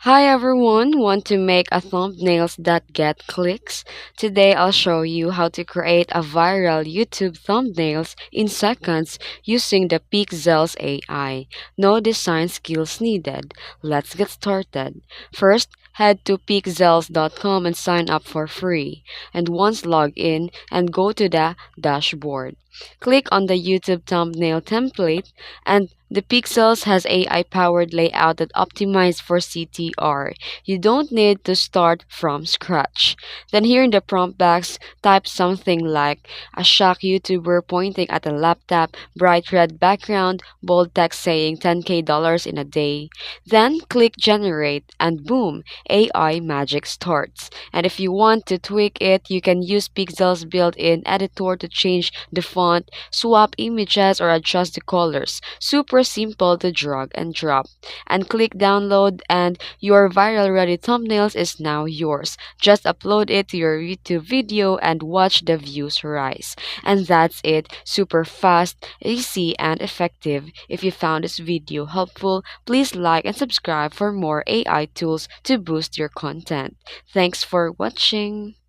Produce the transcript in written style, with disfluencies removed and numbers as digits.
Hi everyone, want to make a thumbnails that get clicks? Today I'll show you how to create a viral YouTube thumbnails in seconds using the Pikzels AI. No design skills needed. Let's get started. First, head to pikzels.com and sign up for free. And once logged in and go to the dashboard. Click on the YouTube thumbnail template and the Pixels has AI-powered layout that optimized for CTR. You don't need to start from scratch. Then here in the prompt box, type something like a shock YouTuber pointing at a laptop, bright red background, bold text saying 10k dollars in a day. Then click generate and boom, AI magic starts. And if you want to tweak it, you can use Pixel's built-in editor to change the font, swap images, or adjust the colors. Super simple to drag and drop. And click download and your viral ready thumbnails is now yours. Just upload it to your YouTube video and watch the views rise. And that's it. Super fast, easy, and effective. If you found this video helpful, please like and subscribe for more AI tools to boost your content. Thanks for watching.